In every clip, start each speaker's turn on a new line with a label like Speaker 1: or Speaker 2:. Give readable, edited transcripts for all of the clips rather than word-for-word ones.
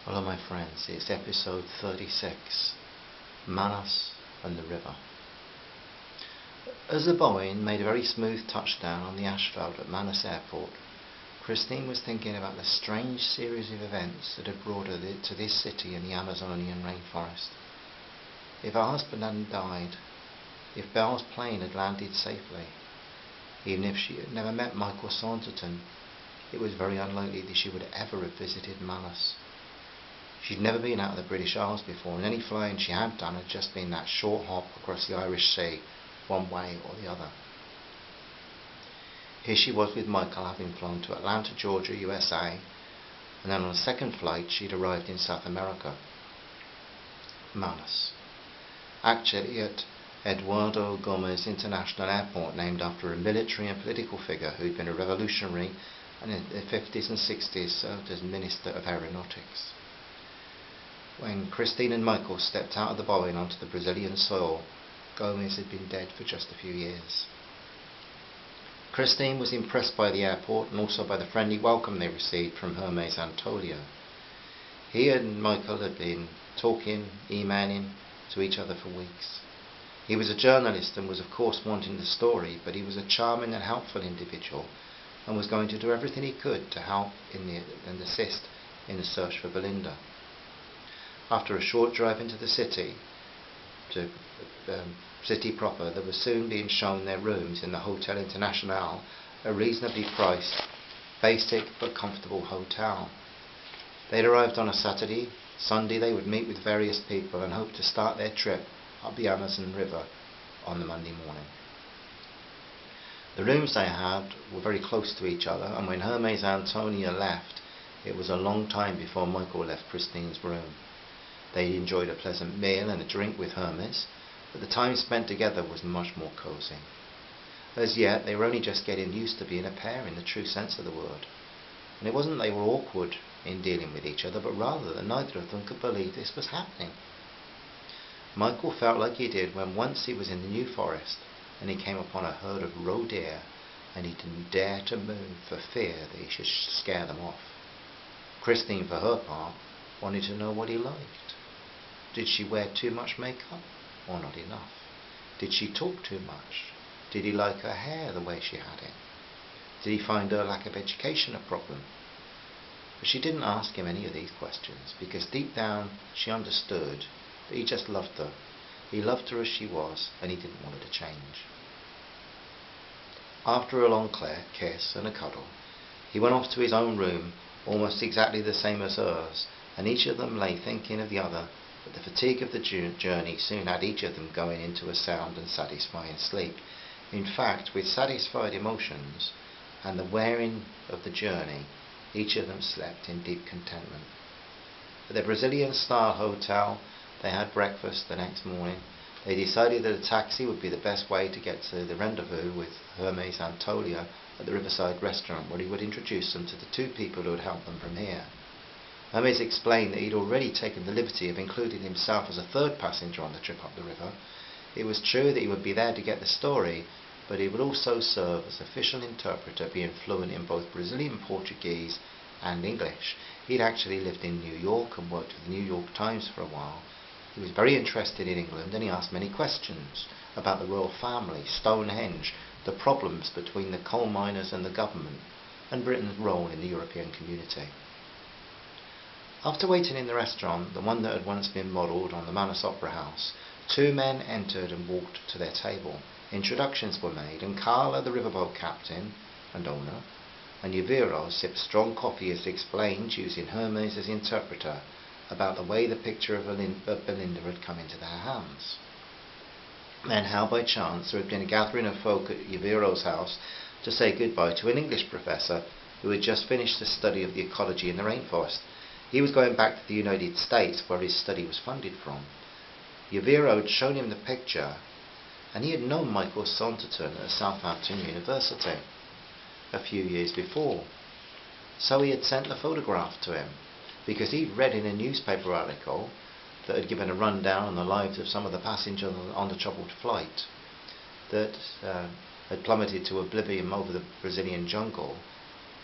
Speaker 1: Hello my friends, it's episode 36, Manos and the River. As the Boeing made a very smooth touchdown on the asphalt at Manos Airport, Christine was thinking about the strange series of events that had brought her to this city in the Amazonian rainforest. If her husband hadn't died, if Belle's plane had landed safely, even if she had never met Michael Saunderton, it was very unlikely that she would ever have visited Manos. She'd never been out of the British Isles before, and any flying she had done had just been that short hop across the Irish Sea, one way or the other. Here she was with Michael, having flown to Atlanta, Georgia, USA, and then on a second flight she'd arrived in South America. Manos. Actually at Eduardo Gomez International Airport, named after a military and political figure who'd been a revolutionary and in the 50s and 60s served as Minister of Aeronautics. When Christine and Michael stepped out of the Boeing onto the Brazilian soil, Gomez had been dead for just a few years. Christine was impressed by the airport and also by the friendly welcome they received from Hermes Antonio. He and Michael had been talking, emailing to each other for weeks. He was a journalist and was of course wanting the story, but he was a charming and helpful individual and was going to do everything he could to help and assist in the search for Belinda. After a short drive into the city, city proper, they were soon being shown their rooms in the Hotel International, a reasonably priced, basic but comfortable hotel. They'd arrived on a Saturday. Sunday they would meet with various people and hope to start their trip up the Amazon River on the Monday morning. The rooms they had were very close to each other, and when Hermes Antonio left, it was a long time before Michael left Christine's room. They enjoyed a pleasant meal and a drink with Hermes, but the time spent together was much more cosy. As yet, they were only just getting used to being a pair in the true sense of the word. And it wasn't they were awkward in dealing with each other, but rather that neither of them could believe this was happening. Michael felt like he did when once he was in the New Forest and he came upon a herd of roe deer and he didn't dare to move for fear that he should scare them off. Christine, for her part, wanted to know what he liked. Did she wear too much makeup or not enough? Did she talk too much? Did he like her hair the way she had it? Did he find her lack of education a problem? But she didn't ask him any of these questions, because deep down she understood that he just loved her. He loved her as she was, and he didn't want her to change. After a long kiss and a cuddle, he went off to his own room, almost exactly the same as hers, and each of them lay thinking of the other. But the fatigue of the journey soon had each of them going into a sound and satisfying sleep. In fact, with satisfied emotions and the wearing of the journey, each of them slept in deep contentment. At the Brazilian-style hotel, they had breakfast the next morning. They decided that a taxi would be the best way to get to the rendezvous with Hermes Antonio at the Riverside restaurant, where he would introduce them to the two people who would help them from here. Hermes explained that he'd already taken the liberty of including himself as a third passenger on the trip up the river. It was true that he would be there to get the story, but he would also serve as official interpreter, being fluent in both Brazilian Portuguese and English. He'd actually lived in New York and worked for the New York Times for a while. He was very interested in England, and he asked many questions about the royal family, Stonehenge, the problems between the coal miners and the government, and Britain's role in the European community. After waiting in the restaurant, the one that had once been modelled on the Manos Opera House, two men entered and walked to their table. Introductions were made, and Carla, the riverboat captain and owner, and Yaviro sipped strong coffee as they explained, using Hermes as interpreter, about the way the picture of Belinda had come into their hands. Then how by chance there had been a gathering of folk at Yaviro's house to say goodbye to an English professor who had just finished the study of the ecology in the rainforest. He was going back to the United States, where his study was funded from. Yaviro had shown him the picture, and he had known Michael Saunderton at Southampton University a few years before. So he had sent the photograph to him, because he'd read in a newspaper article that had given a rundown on the lives of some of the passengers on the troubled flight that had plummeted to oblivion over the Brazilian jungle,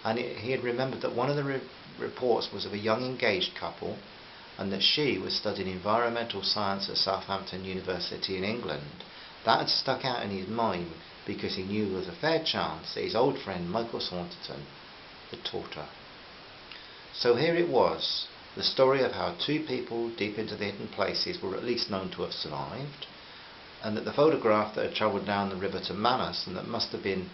Speaker 1: and he had remembered that one of the reports was of a young engaged couple, and that she was studying environmental science at Southampton University in England. That had stuck out in his mind because he knew there was a fair chance that his old friend Michael Saunderson had taught her. So here it was, the story of how two people deep into the hidden places were at least known to have survived, and that the photograph that had travelled down the river to Manus and that must have been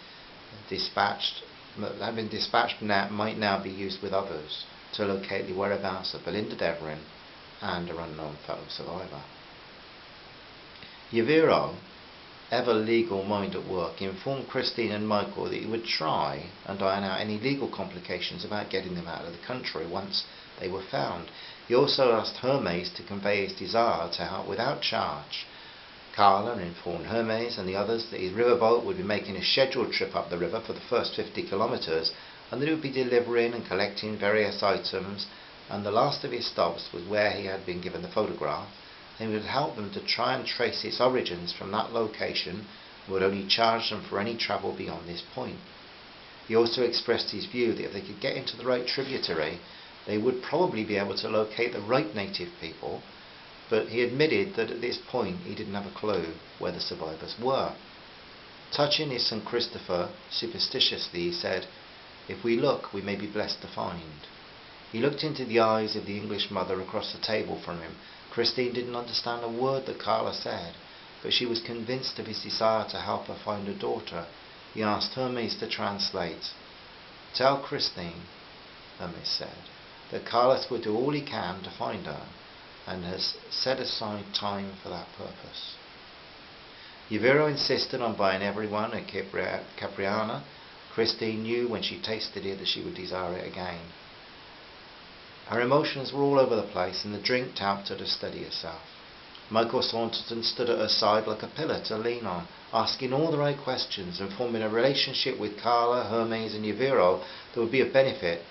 Speaker 1: dispatched now, might now be used with others to locate the whereabouts of Belinda Devlin and her unknown fellow survivor. Yaviro, ever legal mind at work, informed Christine and Michael that he would try and iron out any legal complications about getting them out of the country once they were found. He also asked Hermes to convey his desire to help without charge. Carla informed Hermes and the others that his riverboat would be making a scheduled trip up the river for the first 50 kilometres, and that he would be delivering and collecting various items, and the last of his stops was where he had been given the photograph, and he would help them to try and trace its origins from that location and would only charge them for any travel beyond this point. He also expressed his view that if they could get into the right tributary, they would probably be able to locate the right native people, but he admitted that at this point he didn't have a clue where the survivors were. Touching his St. Christopher, superstitiously he said, "If we look, we may be blessed to find." He looked into the eyes of the English mother across the table from him. Christine didn't understand a word that Carla said, but she was convinced of his desire to help her find her daughter. He asked Hermes to translate. "Tell Christine," Hermes said, "that Carlos will do all he can to find her, and has set aside time for that purpose." Yaviro insisted on buying everyone a Capriana. Christine knew when she tasted it that she would desire it again. Her emotions were all over the place, and the drink helped her to steady herself. Michael Saunderson stood at her side like a pillar to lean on, asking all the right questions and forming a relationship with Carla, Hermes and Yaviro that would be of benefit.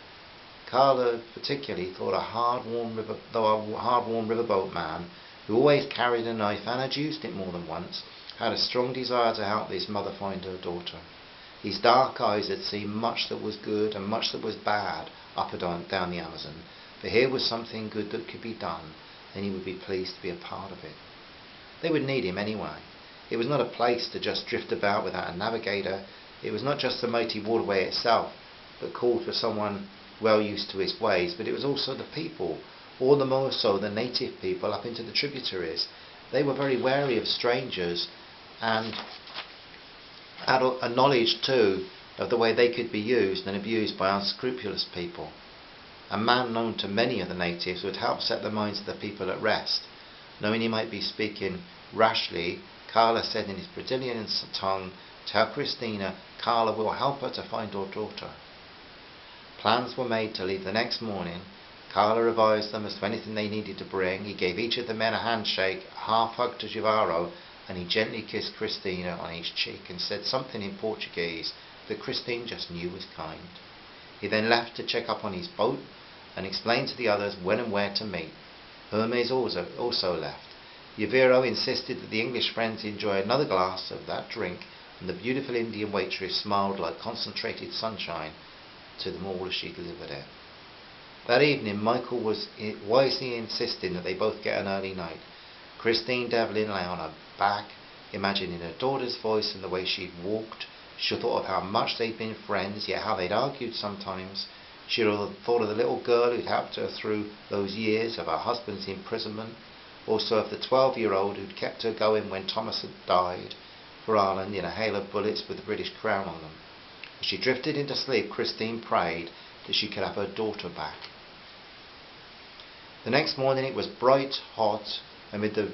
Speaker 1: Carla particularly thought a hard-worn riverboat man, who always carried a knife and had used it more than once, had a strong desire to help this mother find her daughter. His dark eyes had seen much that was good and much that was bad up and down the Amazon, but here was something good that could be done, and he would be pleased to be a part of it. They would need him anyway. It was not a place to just drift about without a navigator. It was not just the mighty waterway itself that called for someone well used to his ways, but it was also the people, all the more so the native people up into the tributaries. They were very wary of strangers and had a knowledge too of the way they could be used and abused by unscrupulous people. A man known to many of the natives would help set the minds of the people at rest. Knowing he might be speaking rashly, Carla said in his Brazilian tongue, "Tell Christina Carla will help her to find her daughter." Plans were made to leave the next morning. Carla advised them as to anything they needed to bring. He gave each of the men a handshake, a half-hug to Givaro, and he gently kissed Christina on each cheek and said something in Portuguese that Christine just knew was kind. He then left to check up on his boat and explain to the others when and where to meet. Hermes also left. Yaviro insisted that the English friends enjoy another glass of that drink, and the beautiful Indian waitress smiled like concentrated sunshine to them all as she delivered it. That evening Michael was wisely insisting that they both get an early night. Christine Devlin lay on her back, imagining her daughter's voice and the way she'd walked. She thought of how much they'd been friends, yet how they'd argued sometimes. She thought of the little girl who'd helped her through those years of her husband's imprisonment, also of the 12-year-old who'd kept her going when Thomas had died for Ireland in a hail of bullets with the British crown on them. As she drifted into sleep, Christine prayed that she could have her daughter back. The next morning it was bright, hot, amid the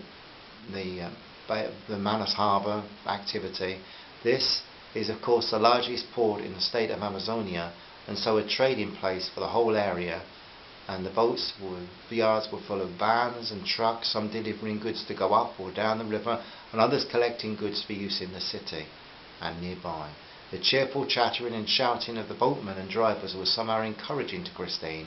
Speaker 1: Manus Harbour activity. This is of course the largest port in the state of Amazonia, and so a trading place for the whole area, and the yards were full of vans and trucks, some delivering goods to go up or down the river, and others collecting goods for use in the city and nearby. The cheerful chattering and shouting of the boatmen and drivers was somehow encouraging to Christine,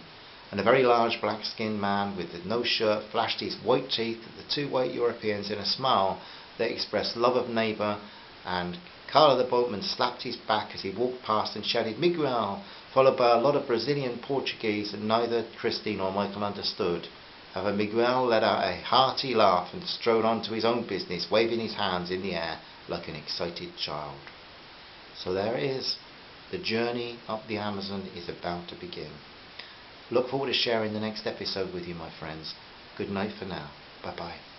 Speaker 1: and a very large black-skinned man with no shirt flashed his white teeth at the two white Europeans in a smile that expressed love of neighbour, and Carla the boatman slapped his back as he walked past and shouted, "Miguel, followed by a lot of Brazilian Portuguese that neither Christine or Michael understood. However, Miguel let out a hearty laugh and strode on to his own business, waving his hands in the air like an excited child. So there it is. The journey up the Amazon is about to begin. Look forward to sharing the next episode with you, my friends. Good night for now. Bye bye.